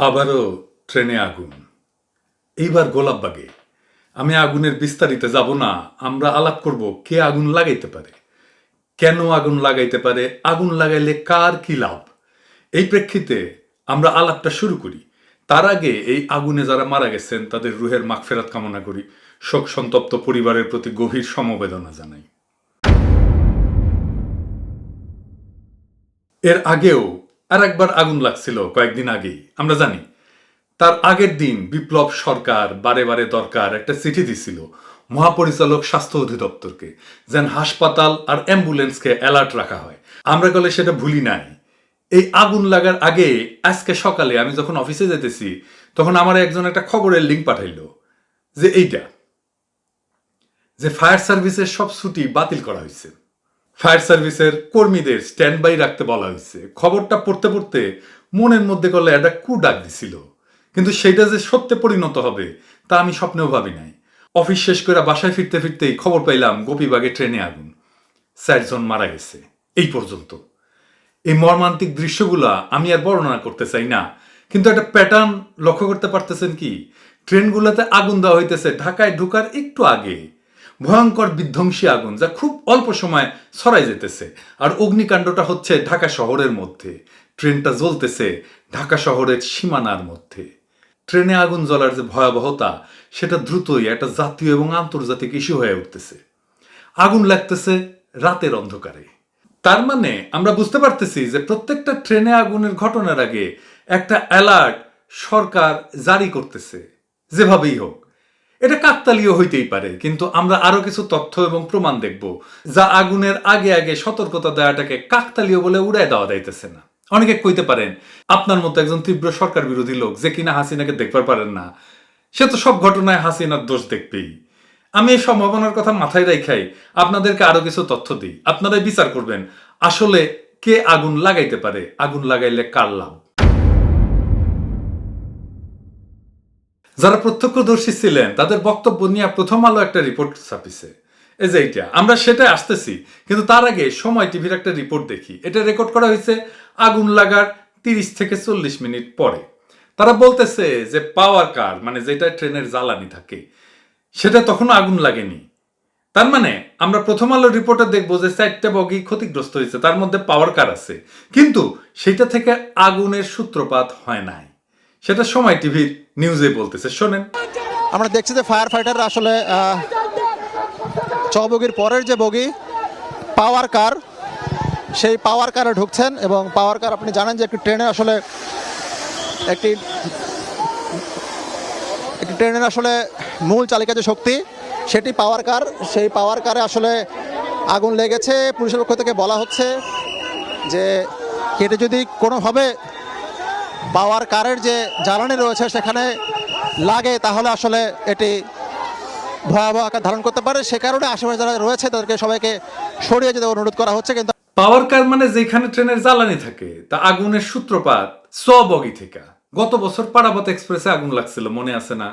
আবারও ট্রেনে আগুন, এইবার গোলাপবাগে। আমি আগুনের বিস্তারিতে যাব না, আমরা আলাপ করব কে আগুন লাগাইতে পারে, কেন আগুন লাগাইতে পারে, আগুন লাগাইলে কার কি লাভ। এই প্রেক্ষিতে আমরা আলাপটা শুরু করি। তার আগে এই আগুনে যারা মারা গেছেন তাদের রুহের মাগফিরাত কামনা করি, শোক সন্তপ্ত পরিবারের প্রতি গভীর সমবেদনা জানাই। এর আগেও আর একবার আগুন লাগছিল কয়েকদিন আগেই, আমরা জানি। তার আগের দিন বিপ্লব সরকার বারে বারে দরকার একটা চিঠি দিছিল মহাপরিচালক স্বাস্থ্য অধিদপ্তরকে, যেন হাসপাতাল আর অ্যাম্বুলেন্সকে অ্যালার্ট রাখা হয়। আমরা গেলে সেটা ভুলি নাই। এই আগুন লাগার আগে আজকে সকালে আমি যখন অফিসে যেতেছি তখন আমার একজন একটা খবরের লিঙ্ক পাঠাইলো যে এইটা, যে ফায়ার সার্ভিসের সব ছুটি বাতিল করা হয়েছে, ফায়ার সার্ভিসের কর্মীদের স্ট্যান্ড বাই রাখতে বলা হয়েছে। খবরটা পড়তে পড়তে মনের মধ্যে করলে একটা কু ডাক দিছিল, কিন্তু সেটা যে সত্যে পরিণত হবে তা আমি স্বপ্নেও ভাবি নাই। অফিস শেষ করে বাসায় ফিরতে ফিরতেই খবর পাইলাম গোপীবাগে ট্রেনে আগুন, 4 জন মারা গেছে। এই পর্যন্ত এই মর্মান্তিক দৃশ্যগুলা আমি আর বর্ণনা করতে চাই না, কিন্তু একটা প্যাটার্ন লক্ষ্য করতে পারতেছেন কি? ট্রেনগুলোতে আগুন দেওয়া হইতেছে ঢাকায় ঢোকার একটু আগে, ভয়ঙ্কর বিধ্বংসী আগুন যা খুব অল্প সময় ছড়াই যেতেছে। আর অগ্নিকাণ্ডটা হচ্ছে ঢাকা শহরের মধ্যে, ট্রেনটা জ্বলতেছে ঢাকা শহরের সীমানার মধ্যে। ট্রেনে আগুন জ্বলার যে ভয়াবহতা সেটা দ্রুতই একটা জাতীয় এবং আন্তর্জাতিক ইস্যু হয়ে উঠতেছে। আগুন লাগতেছে রাতের অন্ধকারে। তার মানে আমরা বুঝতে পারতেছি যে প্রত্যেকটা ট্রেনে আগুনের ঘটনার আগে একটা অ্যালার্ট সরকার জারি করতেছে, যেভাবেই হোক। এটা কাকতালীয় হইতেই পারে, কিন্তু আমরা আরো কিছু তথ্য এবং প্রমাণ দেখব যা আগুনের আগে আগে সতর্কতা দেওয়াটাকে কাকতালীয় বলে উড়াই দেওয়া যাইতেছে না। অনেকে কইতে পারেন আপনার মতো একজন তীব্র সরকার বিরোধী লোক যে কিনা হাসিনাকে দেখতে পারেন না, সে তো সব ঘটনায় হাসিনার দোষ দেখবেই। আমি এই সম্ভাবনার কথা মাথায় রাখাই আপনাদেরকে আরো কিছু তথ্য দিই, আপনারাই বিচার করবেন আসলে কে আগুন লাগাইতে পারে, আগুন লাগাইলে কার লাভ। যারা প্রত্যক্ষদর্শী ছিলেন তাদের বক্তব্য নিয়ে প্রথম আলো একটা রিপোর্ট ছাপিছে, এই যে এইটা। আমরা সেটাই আসতেছি, কিন্তু তার আগে সময় টিভির একটা রিপোর্ট দেখি। এটা রেকর্ড করা হয়েছে আগুন লাগার 30 থেকে 40 মিনিট পরে। তারা বলতেছে যে পাওয়ার কার, মানে যেটা ট্রেনের জ্বালানি থাকে, সেটা তখনও আগুন লাগেনি। তার মানে আমরা প্রথম আলো রিপোর্টে দেখবো যে 4টা বগি ক্ষতিগ্রস্ত হয়েছে, তার মধ্যে পাওয়ার কার আছে, কিন্তু সেটা থেকে আগুনের সূত্রপাত হয় নাই। সেটা সময় টিভির নিউজে বলতেছে, শোনেন। আমরা দেখছি যে ফায়ার ফাইটাররা আসলে 6 বগির পরের যে বগি পাওয়ার কার, সেই পাওয়ার কারে ঢুকছেন। এবং পাওয়ার কার আপনি জানেন যে একটি ট্রেনের আসলে মূল চালিকা যে শক্তি সেটি পাওয়ার কার। সেই পাওয়ার কারে আসলে আগুন লেগেছে। পুলিশের পক্ষ থেকে বলা হচ্ছে যে এটি যদি কোনোভাবে পাওয়ার কারের যে জ্বালানি রয়েছে সেখানে লাগে তাহলে আসলে এটি ভয়াবহ আকার ধারণ করতে পারে। সে কারণে আশেপাশে যারা রয়েছে তাদেরকে সবাইকে সরিয়ে যেতে অনুরোধ করা হচ্ছে। কিন্তু পাওয়ার কার মানে যেখানে ট্রেনের জ্বালানি থাকে, তা আগুনের সূত্রপাত বগি থেকে। গত বছর পারাবত এক্সপ্রেসে আগুন লাগছিল, মনে আছে না?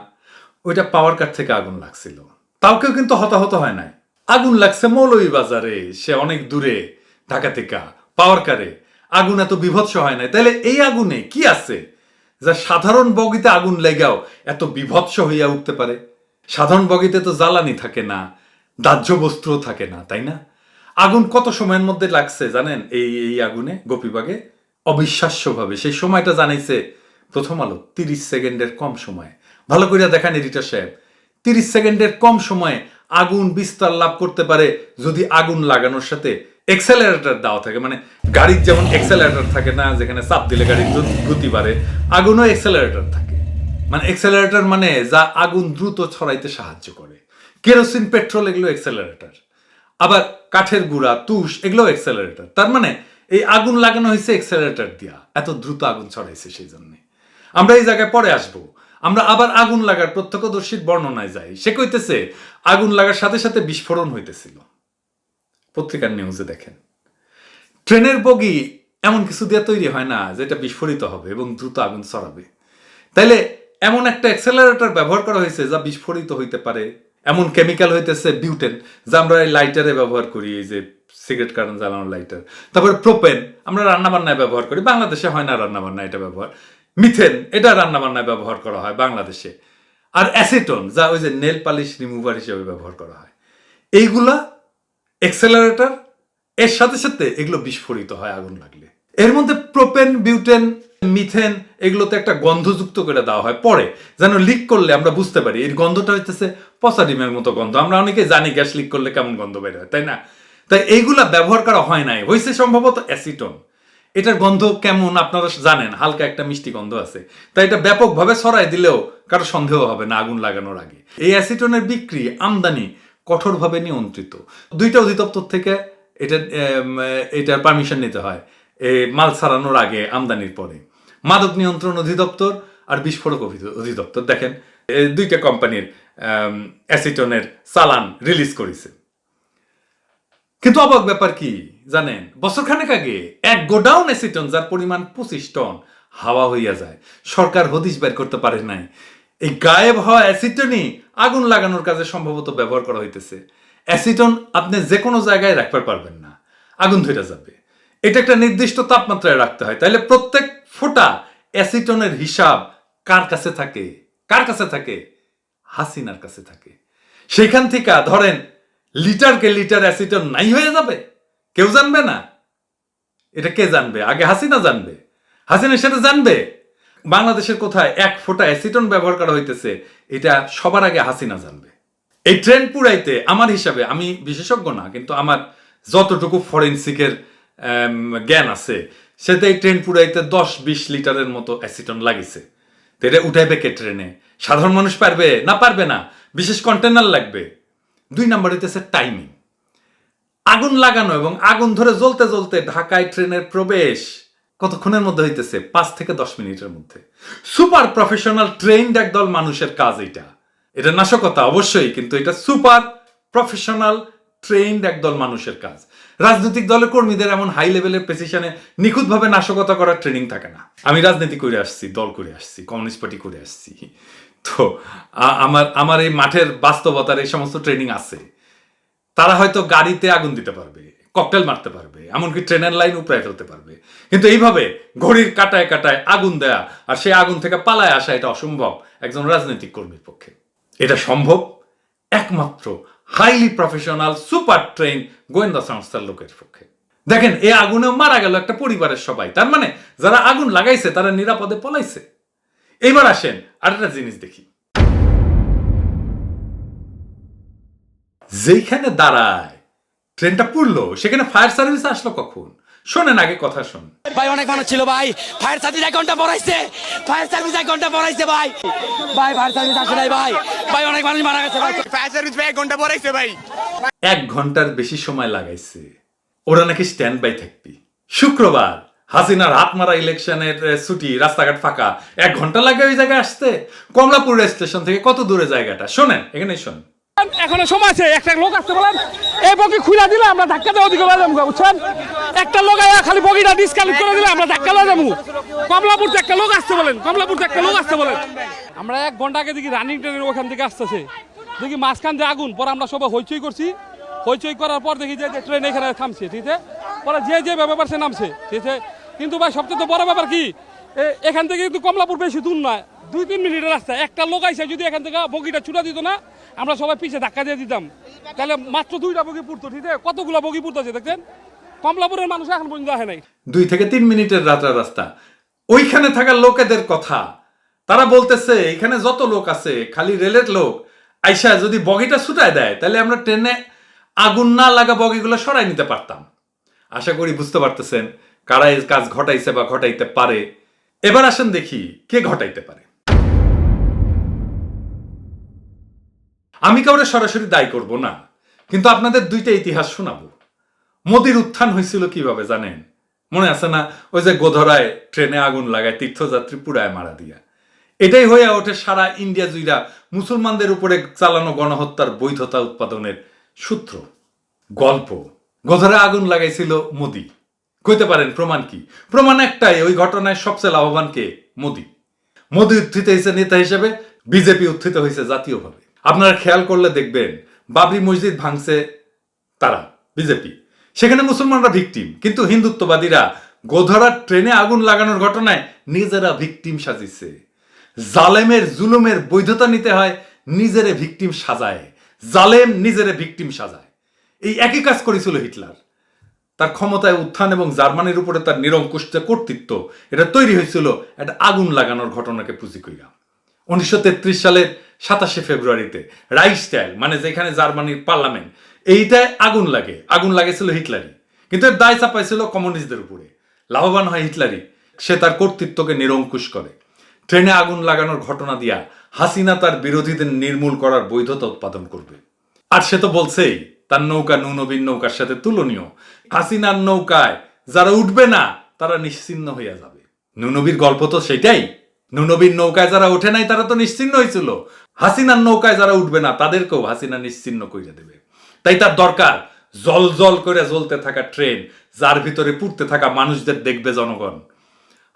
ওইটা পাওয়ার কার থেকে আগুন লাগছিল, তাও কেউ কিন্তু হতাহত হয় নাই। আগুন লাগছে মৌলভীবাজারে, সে অনেক দূরে ঢাকা থেকে। পাওয়ার কারে আগুন এত বিভৎস হয় নাই। তাহলে এই আগুনে কি আছে যা সাধারণ বগিতে আগুন লেগাও এত বিভৎস হইয়া উঠতে পারে? সাধারণ বগিতে তো জ্বালানি থাকে না, দাহ্য বস্তুও থাকে না, তাই না? আগুন কত সময়ের মধ্যে লাগছে জানেন? এই আগুনে গোপীবাগে অবিশ্বাস্যভাবে সেই সময়টা জানাইছে প্রথম আলো, 30 সেকেন্ডের কম সময়ে। ভালো করিয়া দেখান এডিটর সাহেব, 30 সেকেন্ডের কম সময়ে আগুন বিস্তার লাভ করতে পারে যদি আগুন লাগানোর সাথে এক্সেলারেটর দেওয়া থাকে। মানে গাড়ির যেমন এক্সেলারেটর থাকে না, যেখানে চাপ দিলে গাড়ির গতি বাড়ে, আগুনও এক্সেলারেটর থাকে। মানে এক্সেলারেটর মানে যা আগুন দ্রুত ছড়াইতে সাহায্য করে। কেরোসিন, পেট্রোল এগুলো এক্সেলারেটর। আবার কাঠের গুঁড়া, তুষ এগুলো এক্সেলারেটর। তার মানে এই আগুন লাগানো হয়েছে এক্সেলারেটর দিয়া, এত দ্রুত আগুন ছড়াইছে সেই জন্য। আমরা এই জায়গায় পরে আসবো। আমরা আবার আগুন লাগার প্রত্যক্ষদর্শীর বর্ণনায় যাই। সে কইতেছে আগুন লাগার সাথে সাথে বিস্ফোরণ হইতেছিল। পত্রিকার নিউজে দেখেন, ট্রেনের বগি এমন কিছু দিয়ে তৈরি হয় না যেটা বিস্ফোরিত হবে এবং দ্রুত আগুন ছড়াবে। তাইলে এমন একটা অ্যাক্সেলারেটর ব্যবহার করা হয়েছে যা বিস্ফোরিত হইতে পারে। এমন কেমিক্যাল হইতেছে বিউটেন, যা আমরা এই লাইটারে ব্যবহার করি, এই যে সিগারেট কারণ জ্বালানোর লাইটার। তারপরে প্রোপেন আমরা রান্নাবান্নায় ব্যবহার করি, বাংলাদেশে হয় না রান্নাবান্না এটা ব্যবহার। মিথেন এটা রান্না বান্নায় ব্যবহার করা হয় বাংলাদেশে, আর অ্যাসিটন যা ওই যে নেল পালিশ রিমুভার হিসেবে ব্যবহার করা হয়, এইগুলা এক্সেলারেটর, এর সাথে সাথে এগুলো বিস্ফোরিত হয় আগুন লাগলে। এর মধ্যে প্রোপেন, বিউটেন, মিথেন এগুলোতে একটা গন্ধযুক্ত করে দেওয়া হয় পরে, যেন লিক করলে আমরা বুঝতে পারি এর গন্ধটা হইতেছে পচা ডিমের মতো গন্ধ। আমরা অনেকে জানি গ্যাস লিক করলে কেমন গন্ধ বের হয়, তাই না? তাই এইগুলা ব্যবহার করা হয় নাই, হয়েছে সম্ভবত অ্যাসিটন। এটার গন্ধ কেমন আপনারা জানেন, হালকা একটা মিষ্টি গন্ধ আছে। তাই এটা ব্যাপকভাবে ছড়াই দিলেও কারো সন্দেহ হবে না আগুন লাগানোর আগে। এই অ্যাসিটনের বিক্রি, আমদানি কঠোরভাবে নিয়ন্ত্রিত। দুইটা অধিদপ্তর থেকে এটার পারমিশন নিতে হয় মাল ছাড়ানোর আগে, আমদানির পরে। মাদক নিয়ন্ত্রণ অধিদপ্তর আর বিস্ফোরক অধিদপ্তর। দেখেন দুইটা কোম্পানির অ্যাসিটনের চালান রিলিজ করেছে। কিন্তু অবাক ব্যাপার কি জানেন, বছরখানেক আগে এক গোডাউন অ্যাসিটন যার পরিমাণ 25 টন হাওয়া হইয়া যায়। সরকার হদিশ বের করতে পারে নাই এই গায়েব হওয়া অ্যাসিটনই আগুন লাগানোর কাজে সম্ভবত ব্যবহার করা হইতেছে। অ্যাসিটন আপনি যে কোনো জায়গায় রাখতে পারবেন না, আগুন ধরে যাবে। এটা একটা নির্দিষ্ট তাপমাত্রায় রাখতে হয়। তাইলে প্রত্যেক ফোঁটা অ্যাসিটনের হিসাব কার কাছে থাকে? কার কাছে থাকে? হাসিনার কাছে থাকে। সেখান থেকে ধরেন লিটারকে লিটার অ্যাসিটন নাই হয়ে যাবে, কেউ জানবে না। এটা কে জানবে? আগে হাসিনা জানবে। হাসিনা সেটা জানবে বাংলাদেশের কোথায় এক ফোঁটা অ্যাসিটন ব্যবহার করা হইতেছে, এটা সবার আগে হাসিনা জানবে। এই ট্রেন পুরাইতে আমার হিসাবে, আমি বিশেষজ্ঞ না, কিন্তু আমার যতটুকু ফরেন্সিকের জ্ঞান আছে সেটা এই ট্রেন পুরাইতে 10-20 লিটারের মতো অ্যাসিটন লাগিছে। তো এটা উঠাইবে কে ট্রেনে? সাধারণ মানুষ পারবে না? পারবে না, বিশেষ কন্টেনার লাগবে। 2 নাম্বার হইতেছে টাইমিং। আগুন লাগানো এবং আগুন ধরে জ্বলতে জ্বলতে ঢাকায় ট্রেনের প্রবেশ কতক্ষণের মধ্যে হইতেছে? 5 থেকে 10 মিনিটের মধ্যে। সুপার প্রফেশনাল ট্রেইনড একদল মানুষের কাজ এটা। এটা নাশকতা অবশ্যই, কিন্তু এটা সুপার প্রফেশনাল ট্রেইনড একদল মানুষের কাজ। রাজনৈতিক দলের কর্মীদের এমন হাই লেভেলের প্রেসিশনে নিখুঁতভাবে নাশকতা করার ট্রেনিং থাকে না। আমি রাজনীতি করে আসছি, দল করে আসছি, কমিউনিস্ট পার্টি করে আসছি। তো আমার এই মাঠের বাস্তবতার এই সমস্ত ট্রেনিং আছে। তারা হয়তো গাড়িতে আগুন দিতে পারবে, ককটেল মারতে পারবে, এমনকি ট্রেনের লাইন উপড়ায় ফেলতে পারবে, কিন্তু এইভাবে ঘড়ির কাটায় কাটায় আগুন দেয়া আর সেই আগুন থেকে পালায় আসা, এটা অসম্ভব একজন রাজনৈতিক কর্মীর পক্ষে। এটা সম্ভব একমাত্র হাইলি প্রফেশনাল সুপার ট্রেন গোয়েন্দা সংস্থার লোকের পক্ষে। দেখেন এই আগুনেও মারা গেল একটা পরিবারের সবাই, তার মানে যারা আগুন লাগাইছে তারা নিরাপদে পলাইছে। এইবার আসেন আরেকটা জিনিস দেখি। যেখানে দাঁড়ায় ট্রেনটা পুরলো সেখানে ফায়ার সার্ভিস আসলো কখন? শোনেন আগে কথা শোন। ভাই অনেক মানুষ ছিল ভাই, ফায়ার সার্ভিস 1 ঘন্টা পড়াইছে, ফায়ার সার্ভিস 1 ঘন্টা পড়াইছে ভাই, ভাই ফায়ার সার্ভিস আসে নাই ভাই, ভাই অনেক মানুষ মারা গেছে ভাই, ফায়ার সার্ভিস 1 ঘন্টা পড়াইছে ভাই। 1 ঘন্টার বেশি সময় লাগাইছে। ওরা নাকি স্ট্যান্ড বাই থাকবি। শুক্রবার হাসিনার হাত মারা ইলেকশনের ছুটি, রাস্তাঘাট ফাঁকা, 1 ঘন্টা লাগে ওই জায়গায় আসতে। কমলাপুর রেল স্টেশন থেকে কত দূরে জায়গাটা? শোনেন, এখানে শোনেন। এখনো সময় আছে, একটা লোক আসতে বলেন, এই বগি খুলে দিলে আমরা ধাক্কা দেওয়া দিকে বাজাবো, বুঝছেন? একটা লোক খালি বগিটা ডিসকানেক্ট করে দিলে আমরা ধাক্কা লয়ে যাবো। কমলাপুর একটা লোক আসতে বলেন, কমলাপুর একটা লোক আসতে বলেন। আমরা 1 ঘন্টা আগে দেখি রানিং ট্রেনের ওখান থেকে আসতেছে, দেখি মাঝখান দিয়ে আগুন। পরে আমরা সবাই হইচই করছি, হইচই করার পর দেখি যে ট্রেন এখানে থামছে, ঠিক আছে? পরে যে ব্যাপার সে নামছে, ঠিক আছে? কিন্তু ভাই সবচেয়ে বড় ব্যাপার কি, এখান থেকে কিন্তু কমলাপুর বেশি দূর নয়, 2-3 মিনিটের রাস্তা। একটা লোক আইসে যদি এখান থেকে বগিটা ছুটা দিত না, আমরা সবাই পিছিয়ে ধাক্কা দিয়ে দিতাম, তাহলে মাত্র 2টা বগি পুড়তো, ঠিক আছে? কতগুলো বগি পুড়তেছে দেখেন। কমলাপুরের মানুষ এখন পর্যন্ত আসে নাই। 2 থেকে 3 মিনিটের রাস্তা। ওইখানে থাকা লোকেদের কথা তারা বলতেছে, এখানে যত লোক আছে খালি রেলের লোক আইসা যদি বগিটা ছুটায় দেয় তাহলে আমরা ট্রেনে আগুন না লাগা বগিগুলো সরাই নিতে পারতাম। আশা করি বুঝতে পারতেছেন কারা এই কাজ ঘটাইছে বা ঘটাইতে পারে। এবার আসেন দেখি কে ঘটাইতে পারে। আমি কাউরে সরাসরি দায়ী করব না, কিন্তু আপনাদের 2টা ইতিহাস শোনাবো। মোদির উত্থান হয়েছিল কিভাবে জানেন? মনে আছে না? ওই যে গোধরায় ট্রেনে আগুন লাগায় তীর্থযাত্রী পুরায় মারা দিয়া। এটাই হয়ে ওঠে সারা ইন্ডিয়া জুইরা মুসলমানদের উপরে চালানো গণহত্যার বৈধতা উৎপাদনের সূত্র। গল্প গোধরায় আগুন লাগাইছিল মোদি। কইতে পারেন প্রমাণ কি? প্রমাণ একটাই, ওই ঘটনায় সবচেয়ে লাভবান কে? মোদি। মোদি উত্থিত হয়েছে নেতা হিসেবে, বিজেপি উত্থিত হয়েছে জাতীয়ভাবে। আপনারা খেয়াল করলে দেখবেন বাবরি মসজিদ ভাঙছে তারা, বিজেপি। সেখানে মুসলমানরা ভিকটিম, কিন্তু হিন্দুত্ববাদীরা গোধরার ট্রেনে আগুন লাগানোর ঘটনায় নিজেরা ভিকটিম সাজিছে। জালেমের জুলুমের বৈধতা নিতে হয় নিজেরে ভিকটিম সাজায়, জালেম নিজেরে ভিকটিম সাজায়। এই একই কাজ করেছিল হিটলার। তার ক্ষমতায় উত্থান এবং জার্মানির উপরে তার নিরঙ্কুশ যে কর্তৃত্ব, এটা তৈরি হয়েছিল একটা আগুন লাগানোর ঘটনাকে পুঁজি কইরা। 1933 সালের 27 ফেব্রুয়ারিতে রাইখস্ট্যাগ, মানে যেখানে জার্মানির পার্লামেন্ট, এইটায় আগুন লাগেছিল হিটলারই, কিন্তু এর দায় চাপাইছিল কমিউনিস্টদের উপরে। লাভবান হয় হিটলারই, সে তার কর্তৃত্বকে নিরঙ্কুশ করে। ট্রেনে আগুন লাগানোর ঘটনা দিয়া হাসিনা তার বিরোধীদের নির্মূল করার বৈধতা উৎপাদন করবে। আর সে তো বলছেই তার নৌকা নূনবীর নৌকার সাথে তুলনীয়। হাসিনার নৌকায় যারা উঠবে না তারা নিশ্চিহ্ন হইয়া যাবে। নূনবীর গল্প তো সেটাই। নূনবীর নৌকায় যারা ওঠে নাই তারা তো নিশ্চিহ্ন হয়েছিল। হাসিনার নৌকায় যারা উঠবে না তাদেরকেও হাসিনা নিশ্চিহ্ন কইরা দেবে। তাই তার দরকার জল জল করে জ্বলতে থাকা ট্রেন, যার ভিতরে পুড়তে থাকা মানুষদের দেখবে জনগণ।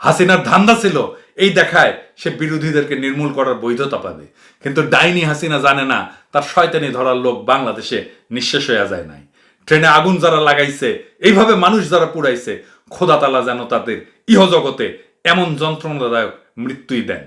হাসিনার ধান্দা ছিল এই দেখায় সে বিরোধীদেরকে নির্মূল করার বৈধতা পাবে। কিন্তু ডাইনি হাসিনা জানে না তার শয়তানি ধরার লোক বাংলাদেশে নিঃশেষ হইয়া যায় নাই। ট্রেনে আগুন যারা লাগাইছে, এইভাবে মানুষ যারা পুড়াইছে, খোদা তাআলা যেন তাদের ইহজগতে এমন যন্ত্রণাদায়ক মৃত্যুই দেন।